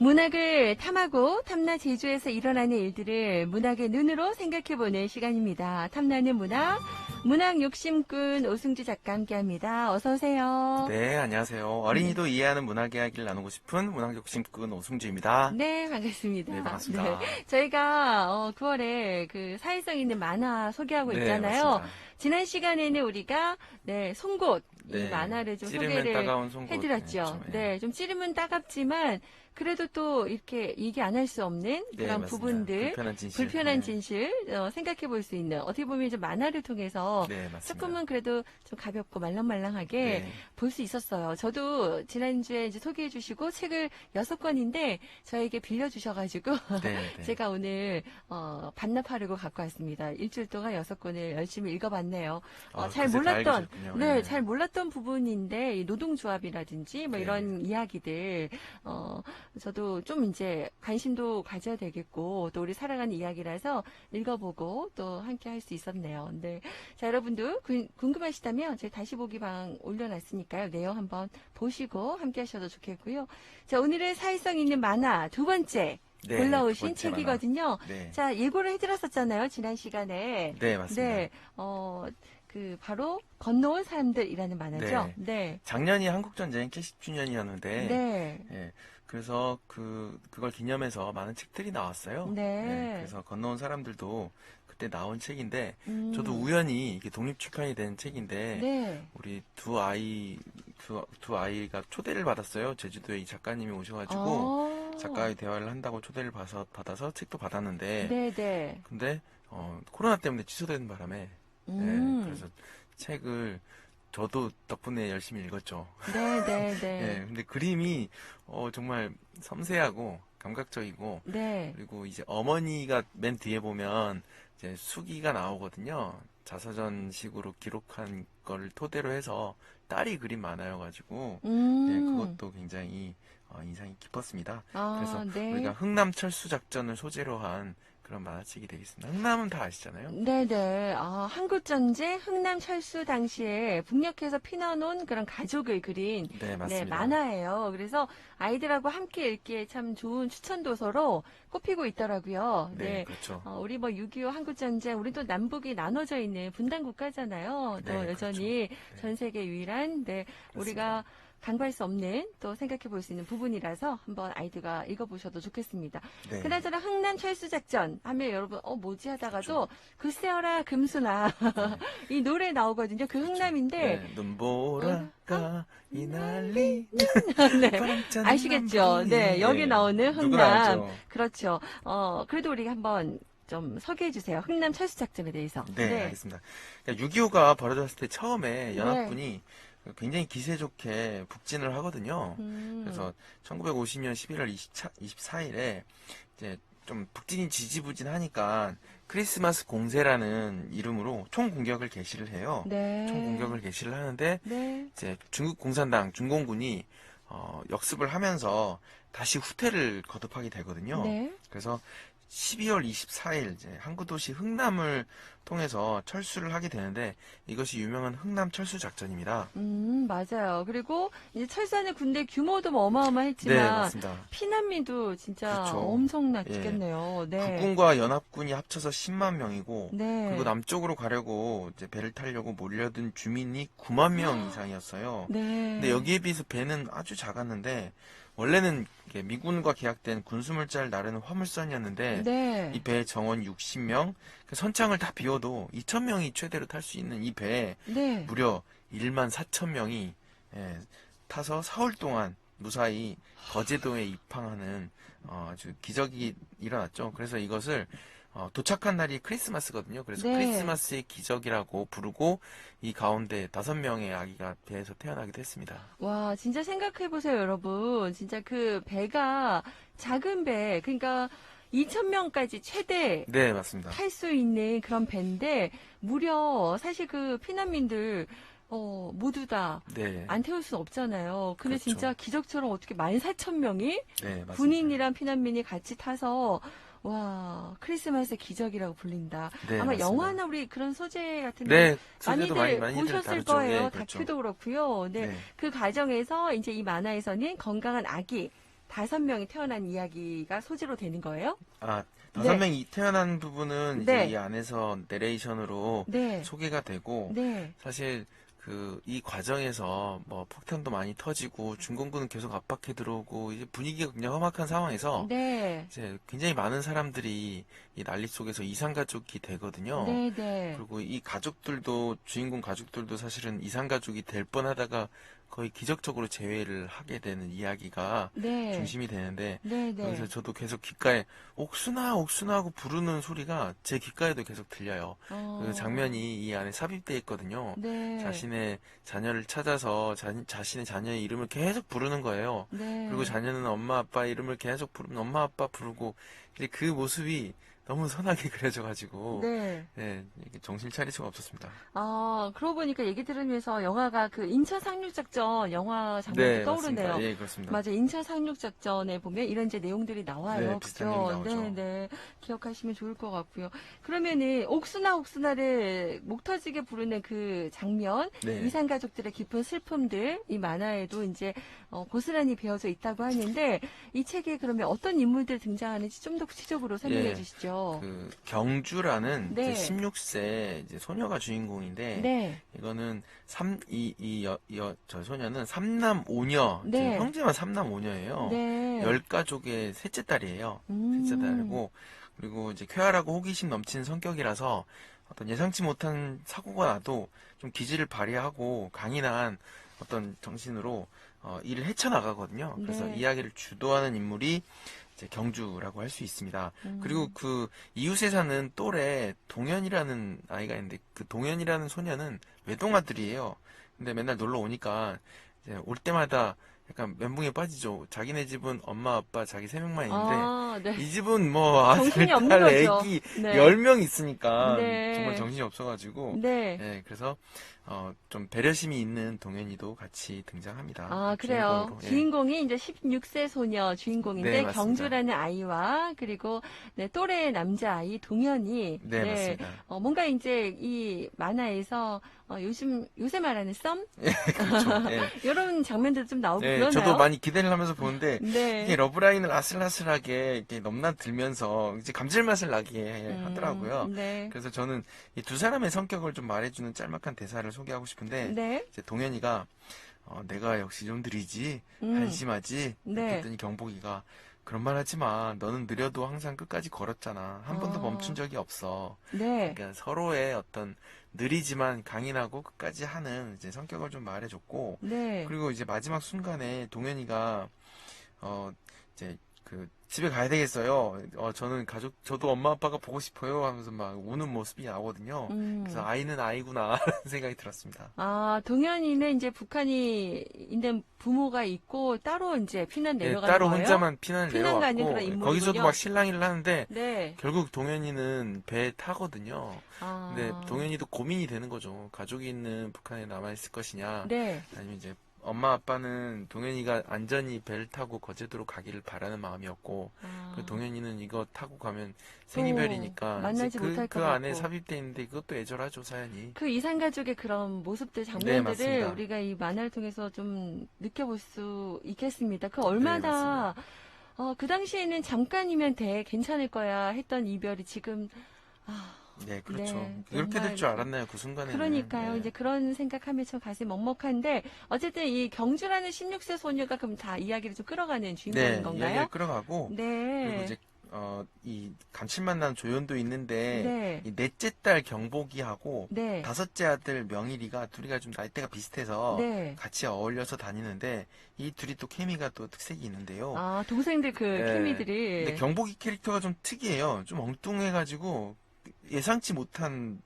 문학을 탐하고 탐나 제주에서 일어나는 일들을 문학의 눈으로 생각해보는 시간입니다. 탐나는 문학, 문학 욕심꾼 오승주 작가 함께합니다. 어서 오세요. 네, 안녕하세요. 어린이도 이해하는 문학 이야기를 나누고 싶은 문학 욕심꾼 오승주입니다. 네, 반갑습니다. 네, 반갑습니다. 저희가 9월에 그 사회성 있는 만화 소개하고 네, 있잖아요. 맞습니다. 지난 시간에는 우리가 송곳 이 네, 만화를 좀 찌르면 소개를 따가운 송곳. 해드렸죠. 네, 네, 좀 찌르면 따갑지만 그래도 또 이렇게 얘기 안 할 수 없는 네, 그런 맞습니다. 부분들, 불편한 진실. 생각해 볼 수 있는 어떻게 보면 좀 만화를 통해서 네, 맞습니다. 조금은 그래도 좀 가볍고 말랑말랑하게 네. 볼 수 있었어요. 저도 지난주에 이제 소개해 주시고 책을 6권인데 저에게 빌려주셔가지고 네, 네. 제가 오늘 반납하려고 갖고 왔습니다. 일주일 동안 6권을 열심히 읽어봤네요. 잘 글쎄 다 몰랐던 읽으셨군요. 네, 잘 몰랐던 부분인데 이 노동조합이라든지 뭐 네. 이런 이야기들 저도 좀 이제 관심도 가져야 되겠고 또 우리 살아가는 이야기라서 읽어보고 또 함께 할 수 있었네요. 네. 자, 여러분도 궁금하시다면 저희 다시 보기 방 올려놨으니까요. 내용 한번 보시고 함께 하셔도 좋겠고요. 자, 오늘의 사회성 있는 만화 두 번째 네, 골라오신 두 번째 책이거든요. 네. 자, 예고를 해드렸었잖아요. 지난 시간에. 네, 맞습니다. 네. 바로 건너온 사람들이라는 만화죠. 네. 네. 작년이 한국전쟁 70주년이었는데, 네. 예, 그래서 그걸 기념해서 많은 책들이 나왔어요. 네. 그래서 건너온 사람들도 그때 나온 책인데, 저도 음. 우연히 이게 독립출판이 된 책인데, 네. 우리 두 아이가 초대를 받았어요. 제주도에 이 작가님이 오셔가지고 아. 작가의 대화를 한다고 초대를 받아서 책도 받았는데, 네네. 근데 코로나 때문에 취소된 바람에 그래서 책을 저도 덕분에 열심히 읽었죠. 네네네. 네, 근데 그림이 정말 섬세하고 감각적이고, 네. 그리고 이제 어머니가 맨 뒤에 보면 이제 수기가 나오거든요. 자서전식으로 기록한 거를 토대로 해서 딸이 그린 만화여가지고 네, 그것도 굉장히 인상이 깊었습니다. 그래서 네. 우리가 흥남 철수 작전을 소재로 한 그런 만화책이 되겠습니다. 흥남은 다 아시잖아요. 네네. 한국전쟁 흥남 철수 당시에 북녘에서 피난온 그런 가족을 그린 네, 맞습니다. 만화예요. 그래서 아이들하고 함께 읽기에 참 좋은 추천 도서로 꼽히고 있더라고요. 네, 그렇죠. 우리 6.25 한국전쟁, 우리 또 남북이 나눠져 있는 분단 국가잖아요. 또 네, 여전히 그렇죠. 네. 전 세계 유일한, 우리가 간과할 수 없는 또 생각해 볼 수 있는 부분이라서 한번 아이들과 읽어보셔도 좋겠습니다. 네. 그나저나 흥남 철수 작전 하면 여러분 뭐지 하다가도 글쎄어라 금수나 이 노래 나오거든요. 그 흥남인데 네, 눈보라가 이 난리 네. 바람찬 아시겠죠? 남북이. 네, 여기 네, 나오는 누구나 흥남. 알죠. 그렇죠. 그래도 우리가 한번 좀 소개해 주세요. 흥남 철수 작전에 대해서. 네, 알겠습니다. 그러니까 6.25가 벌어졌을 때 처음에 네. 연합군이 굉장히 기세 좋게 북진을 하거든요. 그래서 1950년 11월 24일에 이제 좀 북진이 지지부진하니까 크리스마스 공세라는 이름으로 총공격을 개시를 해요. 네. 총공격을 개시를 하는데 네. 이제 중국 공산당 중공군이 역습을 하면서 다시 후퇴를 거듭하게 되거든요. 네. 그래서 12월 24일 이제 항구 도시 흥남을 통해서 철수를 하게 되는데 이것이 유명한 흥남 철수 작전입니다. 맞아요. 그리고 이제 철수하는 군대 규모도 뭐 네, 어마어마했지만 맞습니다. 피난민도 진짜 그렇죠. 엄청났겠네요. 네. 국군과 연합군이 합쳐서 10만 명이고 네. 그리고 남쪽으로 가려고 이제 배를 타려고 몰려든 주민이 9만 명 이상이었어요. 네. 근데 여기에 비해서 배는 아주 작았는데 원래는 이게 미군과 계약된 군수물자를 나르는 화물선이었는데 네. 이 배의 정원 60명, 선창을 다 비워도 2,000명이 최대로 탈 수 있는 이 배에 네. 무려 1만 4천 명이 타서 사흘 동안 무사히 거제도에 입항하는 아주 기적이 일어났죠. 그래서 이것을 도착한 날이 크리스마스거든요. 그래서 네. 크리스마스의 기적이라고 부르고 이 가운데 5명의 아기가 배에서 태어나기도 했습니다. 와, 진짜 생각해보세요, 여러분. 진짜 그 배가 작은 배, 그러니까 2,000명까지 최대 네, 맞습니다. 탈 수 있는 그런 배인데, 무려 사실 그 피난민들, 모두 다 네, 안 태울 수는 없잖아요. 근데 그렇죠. 진짜 기적처럼 어떻게 14,000명이 네, 맞습니다. 군인이랑 피난민이 같이 타서 와, 크리스마스의 기적이라고 불린다. 네, 아마 맞습니다. 영화나 우리 그런 소재 같은 데 네, 소재도 많이들 보셨을 다르죠. 거예요. 예, 그렇죠. 다큐도 그렇고요. 네, 네. 그 과정에서 이제 이 만화에서는 건강한 아기 5명이 태어난 이야기가 소재로 되는 거예요? 아, 네. 5명이 태어난 부분은 이제 네. 이 안에서 내레이션으로 네. 소개가 되고, 네. 사실 이 과정에서 뭐 폭탄도 많이 터지고 중공군은 계속 압박해 들어오고 이제 분위기가 굉장히 험악한 상황에서 네. 이제 굉장히 많은 사람들이 이 난리 속에서 이산가족이 되거든요. 네. 네. 그리고 이 가족들도, 주인공 가족들도 사실은 이산가족이 될 뻔하다가 거의 기적적으로 재회를 하게 되는 이야기가 네. 중심이 되는데, 네. 네. 여기서 저도 계속 귓가에 옥순아 옥순아 하고 부르는 소리가 제 귓가에도 계속 들려요. 그 장면이 이 안에 삽입되어 있거든요. 네. 자신의 자녀를 찾아서 자신의 자녀의 이름을 계속 부르는 거예요. 네. 그리고 자녀는 엄마 아빠 이름을 계속 부르면 엄마 아빠 부르고, 이제 그 모습이 너무 선하게 그려져가지고 네. 네, 이게 정신 차릴 수가 없었습니다. 그러고 보니까 얘기 들으면서 영화가 그 인천 상륙작전 영화 장면도 네, 떠오르네요. 맞습니다. 예, 그렇습니다. 맞아, 인천 상륙작전에 보면 이런 이제 내용들이 나와요. 네, 비슷한 내용이 나오죠. 네, 네. 기억하시면 좋을 것 같고요. 그러면은 옥수나 옥수나를 목 터지게 부르는 그 장면, 네. 이산 가족들의 깊은 슬픔들, 이 만화에도 이제 고스란히 배어져 있다고 하는데 이 책에 그러면 어떤 인물들 등장하는지 좀 더 구체적으로 설명해 예. 주시죠. 그 경주라는 네. 이제 16세 이제 소녀가 주인공인데, 네. 이거는 저 소녀는 삼남 오녀, 네. 이제 형제만 삼남 오녀예요. 네. 10가족의 셋째 딸이에요. 셋째 딸이고, 그리고 이제 쾌활하고 호기심 넘치는 성격이라서 어떤 예상치 못한 사고가 나도 좀 기지를 발휘하고 강인한 어떤 정신으로 일을 헤쳐나가거든요. 그래서 네. 이야기를 주도하는 인물이 이제 경주라고 할 수 있습니다. 그리고 그 이웃에 사는 또래 동현이라는 아이가 있는데, 그 동현이라는 소녀는 외동아들이에요. 근데 맨날 놀러 오니까 이제 올 때마다 약간 멘붕에 빠지죠. 자기네 집은 엄마 아빠 자기 3명만 있는데 네. 이 집은 뭐 아들, 정신이 없는 딸, 거죠. 애기 네. 10명 있으니까 네. 정말 정신이 없어가지고, 네. 네, 그래서 좀 배려심이 있는 동현이도 같이 등장합니다. 그래요. 주인공으로. 예. 주인공이 이제 16세 소녀 주인공인데, 네, 맞습니다. 경주라는 아이와, 그리고, 네, 또래 남자아이 동현이, 네, 맞습니다. 뭔가 이제 이 만화에서, 요새 말하는 썸? 그렇죠. 예. 이런 장면들도 좀 나오고 네, 그러나요? 저도 많이 기대를 하면서 보는데, 네. 이게 러브라인을 아슬아슬하게 이렇게 넘나들면서 이제 감질맛을 나게 하더라고요. 네. 그래서 저는 이 두 사람의 성격을 좀 말해주는 짤막한 대사를 소개하고 싶은데, 네. 이제 동현이가 내가 역시 좀 느리지, 음. 한심하지, 네. 이렇게 했더니 경복이가 그런 말 하지 마. 너는 느려도 항상 끝까지 걸었잖아. 한 번도 멈춘 적이 없어. 네. 그러니까 서로의 어떤 느리지만 강인하고 끝까지 하는 이제 성격을 좀 말해줬고, 네. 그리고 이제 마지막 순간에 동현이가 이제 그 집에 가야 되겠어요. 저는 저도 엄마 아빠가 보고 싶어요 하면서 막 우는 모습이 나오거든요. 그래서 아이는 아이구나 라는 생각이 들었습니다. 동현이는 이제 북한이 있는 부모가 있고 따로 이제 피난 네, 내려가는 따로 거예요? 혼자만 피난을 피난 가는 그런 내려왔고, 인물이군요. 거기서도 막 실랑이를 하는데 네. 결국 동현이는 배에 타거든요. 근데 아. 동현이도 고민이 되는 거죠. 가족이 있는 북한에 남아있을 것이냐, 네. 아니면 이제 엄마 아빠는 동현이가 안전히 배를 타고 거제도로 가기를 바라는 마음이었고, 그 동현이는 이거 타고 가면 생이별이니까 만나지 이제 못할 것 그 안에 같고. 삽입돼 있는데 그것도 애절하죠, 사연이. 그 이산 가족의 그런 모습들, 네, 장면들을 맞습니다. 우리가 이 만화를 통해서 좀 느껴볼 수 있겠습니다. 그 네, 얼마나 그 당시에는 잠깐이면 괜찮을 거야 했던 이별이 지금 네, 그렇죠. 네, 그렇게 될 줄 정말 알았나요, 그 순간에는. 그러니까요. 네. 이제 그런 생각하면 참 가슴이 먹먹한데 어쨌든 이 경주라는 16세 소녀가 그럼 다 이야기를 좀 끌어가는 주인공인 네, 건가요? 이야기를 끌어가고, 네. 그리고 이제 이 감칠맛 나는 조연도 있는데, 네. 이 넷째 딸 경복이하고 네. 다섯째 아들 명일이가 둘이가 좀 나이대가 비슷해서 네. 같이 어울려서 다니는데, 이 둘이 또 케미가 또 특색이 있는데요. 동생들 그 네. 케미들이 근데 경복이 캐릭터가 좀 특이해요. 좀 엉뚱해가지고 예상치 못한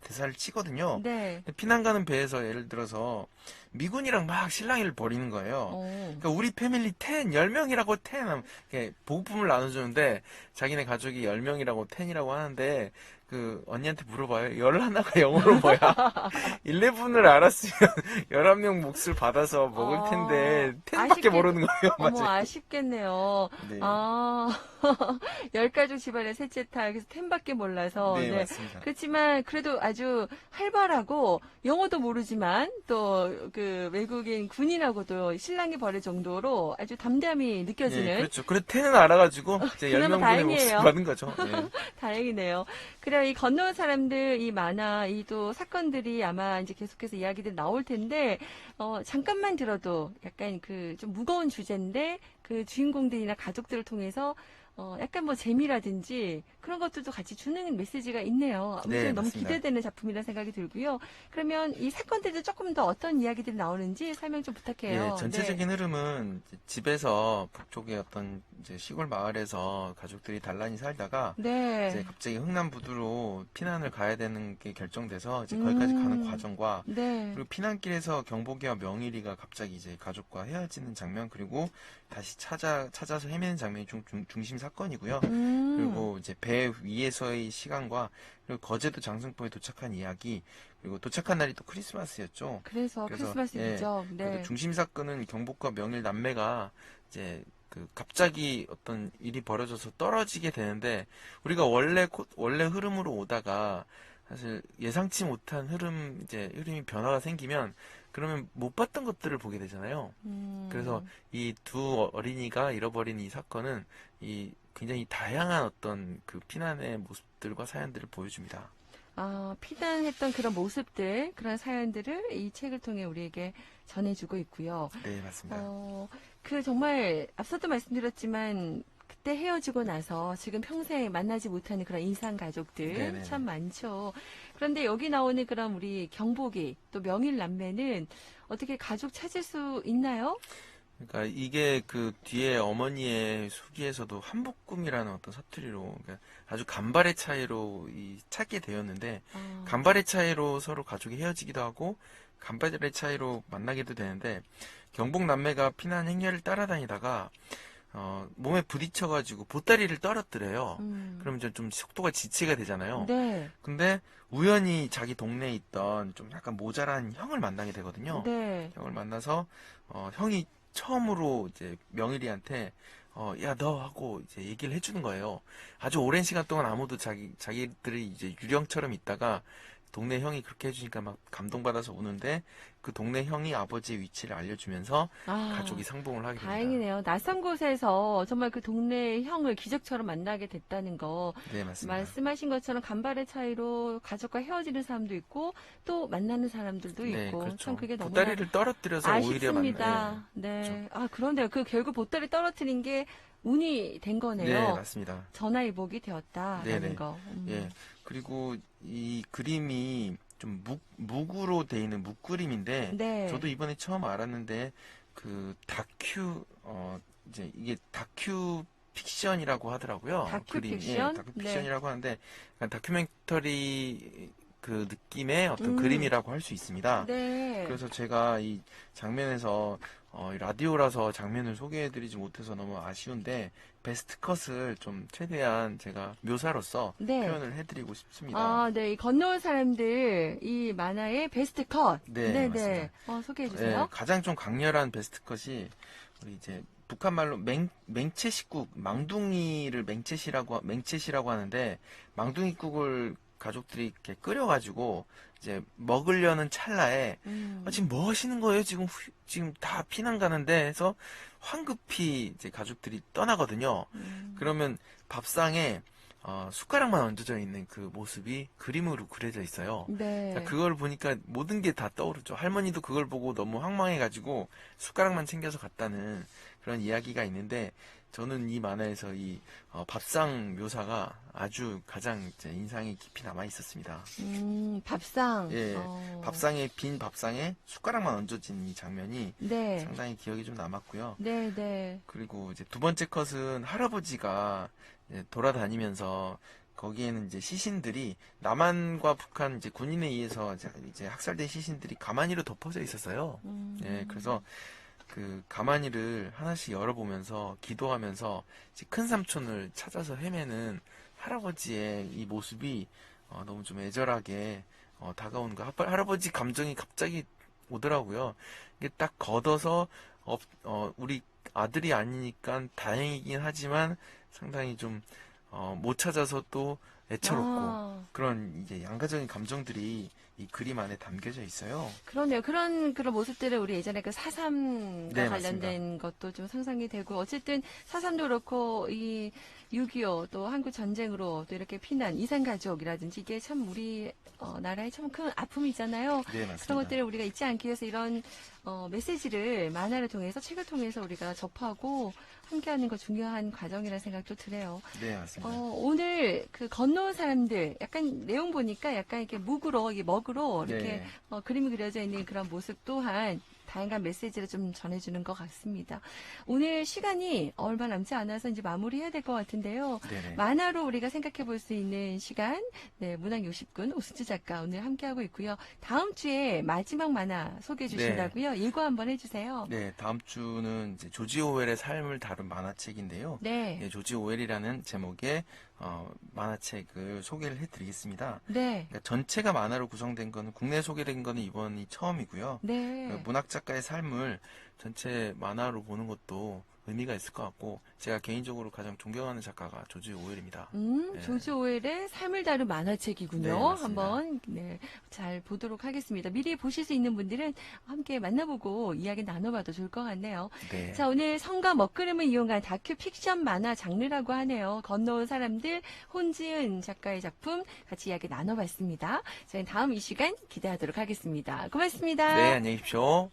대사를 치거든요. 네. 근데 피난 가는 배에서 예를 들어서 미군이랑 막 실랑이를 벌이는 거예요. 그러니까 우리 패밀리 10명이라고 10 이렇게 보급품을 나눠주는데 자기네 가족이 10명이라고 10이라고 하는데 그 언니한테 물어봐요. 11가 영어로 뭐야? 11을 알았으면 11명 몫을 받아서 먹을 텐데 10밖에 모르는 거예요. 어머, 맞아요. 아쉽겠네요. 네. 아, 10가족 집안의 셋째 딸, 그래서 10밖에 몰라서. 네, 네. 맞습니다. 그렇지만, 그래도 아주 활발하고, 영어도 모르지만, 또, 그, 외국인 군인하고도 신랑이 벌일 정도로 아주 담대함이 느껴지는. 네, 그렇죠. 그래 10은 알아가지고 이제 그나마 10명분의 몫을 다행이에요. 받은 거죠. 네. 다행이네요. 그래, 이 건너온 사람들, 이 만화, 이 또 사건들이 아마 이제 계속해서 이야기들 나올 텐데, 잠깐만 들어도 약간 그 좀 무거운 주제인데, 그 주인공들이나 가족들을 통해서 약간 뭐 재미라든지 그런 것들도 같이 주는 메시지가 있네요. 네, 아무튼 너무 맞습니다. 기대되는 작품이라는 생각이 들고요. 그러면 이 사건들도 조금 더 어떤 이야기들이 나오는지 설명 좀 부탁해요. 예, 전체적인 흐름은 이제 집에서 북쪽의 어떤 이제 시골 마을에서 가족들이 단란히 살다가 네. 이제 네. 갑자기 흥남부두로 피난을 가야 되는 게 결정돼서 이제 거기까지 가는 과정과 네. 그리고 피난길에서 경복이와 명일이가 갑자기 이제 가족과 헤어지는 장면 그리고 다시 찾아서 헤매는 장면이 중심 사건이고요. 그리고 이제 배 위에서의 시간과 그리고 거제도 장승포에 도착한 이야기 그리고 도착한 날이 또 크리스마스였죠. 그래서 그래서 크리스마스 예, 이브죠. 그래서 네. 중심 사건은 경복과 명일 남매가 이제 그 갑자기 어떤 일이 벌어져서 떨어지게 되는데 우리가 원래 흐름으로 오다가 사실 예상치 못한 흐름이 변화가 생기면 그러면 못 봤던 것들을 보게 되잖아요. 그래서 이 두 어린이가 잃어버린 이 사건은 이 굉장히 다양한 어떤 그 피난의 모습들과 사연들을 보여줍니다. 피난했던 그런 모습들, 그런 사연들을 이 책을 통해 우리에게 전해주고 있고요. 네, 맞습니다. 그 정말 앞서도 말씀드렸지만 그때 헤어지고 나서 지금 평생 만나지 못하는 그런 인상 가족들 네네네. 참 많죠. 그런데 여기 나오는 그런 우리 경복이 또 명일 남매는 어떻게 가족 찾을 수 있나요? 그러니까 이게 그 뒤에 어머니의 수기에서도 한묶음이라는 어떤 사투리로 그러니까 아주 간발의 차이로 찾게 되었는데 간발의 차이로 서로 가족이 헤어지기도 하고 간발의 차이로 만나기도 되는데 경복 남매가 피난 행렬을 따라다니다가 몸에 부딪혀가지고 보따리를 떨어뜨려요. 그럼 이제 좀 속도가 지체가 되잖아요. 네, 근데 우연히 자기 동네에 있던 좀 약간 모자란 형을 만나게 되거든요. 네. 형을 만나서 형이 처음으로 이제 명일이한테 야, 너 하고 이제 얘기를 해주는 거예요. 아주 오랜 시간 동안 아무도 자기들이 이제 유령처럼 있다가 동네 형이 그렇게 해주니까 막 감동받아서 우는데 그 동네 형이 아버지의 위치를 알려주면서 가족이 상봉을 하게 됩니다. 다행이네요. 낯선 곳에서 정말 그 동네 형을 기적처럼 만나게 됐다는 거. 네, 맞습니다. 말씀하신 것처럼 간발의 차이로 가족과 헤어지는 사람도 있고 또 만나는 사람들도 네, 있고 그렇죠. 참 그게 너무나 보따리를 떨어뜨려서 오히려 아쉽습니다. 그렇죠. 네. 그런데요. 그 결국 보따리 떨어뜨린 게 운이 된 네, 거네요. 맞습니다. 전화위복이 되었다라는 네네. 거. 예. 그리고 이 그림이 좀 묵으로 돼 있는 묵그림인데 네. 저도 이번에 처음 알았는데 그 이제 이게 다큐 픽션이라고 하더라고요. 다큐 그림. 픽션? 예, 다큐 픽션이라고 하는데 약간 다큐멘터리 그 느낌의 어떤 그림이라고 할 수 있습니다. 네. 그래서 제가 이 장면에서 이 라디오라서 장면을 소개해드리지 못해서 너무 아쉬운데 베스트 컷을 좀 최대한 제가 묘사로서 네. 표현을 해드리고 싶습니다. 네. 이 건너온 사람들 이 만화의 베스트 컷. 네, 맞습니다. 소개해 네, 주세요. 가장 좀 강렬한 베스트 컷이 우리 이제 북한 말로 맹채식국 망둥이를 맹채시라고 하는데 망둥이국을 가족들이 이렇게 끓여가지고 이제 먹으려는 찰나에 지금 뭐 하시는 거예요? 지금 다 피난 가는데 해서 황급히 이제 가족들이 떠나거든요. 그러면 밥상에 숟가락만 얹어져 있는 그 모습이 그림으로 그려져 있어요. 네. 자, 그걸 보니까 모든 게 다 떠오르죠. 할머니도 그걸 보고 너무 황망해가지고 숟가락만 챙겨서 갔다는 그런 이야기가 있는데 저는 이 만화에서 이 밥상 묘사가 아주 가장 이제 인상이 깊이 남아 있었습니다. 밥상. 예, 빈 밥상에 숟가락만 얹어진 이 장면이 네. 상당히 기억이 좀 남았고요. 네, 네. 그리고 이제 두 번째 컷은 할아버지가 이제 돌아다니면서 거기에는 이제 시신들이 남한과 북한 이제 군인에 의해서 이제 학살된 시신들이 가마니로 덮어져 있었어요. 예, 그래서 그 가마니를 하나씩 열어보면서 기도하면서 이제 큰 삼촌을 찾아서 헤매는 할아버지의 이 모습이 너무 좀 애절하게 다가오는 거. 할아버지 감정이 갑자기 오더라고요. 이게 딱 걷어서 우리 아들이 아니니까 다행이긴 하지만 상당히 좀 못 찾아서 또 애처롭고 아, 그런 이제 양가적인 감정들이 이 그림 안에 담겨져 있어요. 그러네요. 그런 모습들을 우리 예전에 그 4.3과 네, 관련된 것도 좀 상상이 되고, 어쨌든 4.3도 그렇고, 이 6.25 또 한국 전쟁으로 또 이렇게 피난 이산가족이라든지 이게 참 우리 나라의 참 큰 아픔이잖아요. 네, 그런 맞습니다. 것들을 우리가 잊지 않기 위해서 이런 메시지를 만화를 통해서 책을 통해서 우리가 접하고 함께하는 거 중요한 과정이라는 생각도 드네요. 네, 맞습니다. 오늘 그 건너온 사람들 약간 내용 보니까 약간 이렇게 묵으로 이게 먹으로 이렇게 네. 그림이 그려져 있는 그런 모습 또한 다양한 메시지를 좀 전해주는 것 같습니다. 오늘 시간이 얼마 남지 않아서 이제 마무리해야 될 것 같은데요. 네네. 만화로 우리가 생각해 볼 수 있는 시간, 네, 문학 60분 오승주 작가 오늘 함께하고 있고요. 다음 주에 마지막 만화 소개해 주신다고요? 예고 한번 해주세요. 네, 다음 주는 이제 조지 오웰의 삶을 다룬 만화책인데요. 네, 네, 조지 오웰이라는 제목의 만화책을 소개를 해드리겠습니다. 네, 그러니까 전체가 만화로 구성된 거는 국내 소개된 거는 이번이 처음이고요. 네. 문학 작가의 삶을 전체 만화로 보는 것도 의미가 있을 것 같고 제가 개인적으로 가장 존경하는 작가가 조지 오웰입니다. 네. 조지 오웰의 삶을 다룬 만화책이군요. 네, 맞습니다. 한번 네, 잘 보도록 하겠습니다. 미리 보실 수 있는 분들은 함께 만나보고 이야기 나눠봐도 좋을 것 같네요. 네. 자, 오늘 성과 먹구름을 이용한 다큐 픽션 만화 장르라고 하네요. 건너온 사람들, 혼지은 작가의 작품 같이 이야기 나눠봤습니다. 저희는 다음 이 시간 기대하도록 하겠습니다. 고맙습니다. 네, 안녕히 계십시오.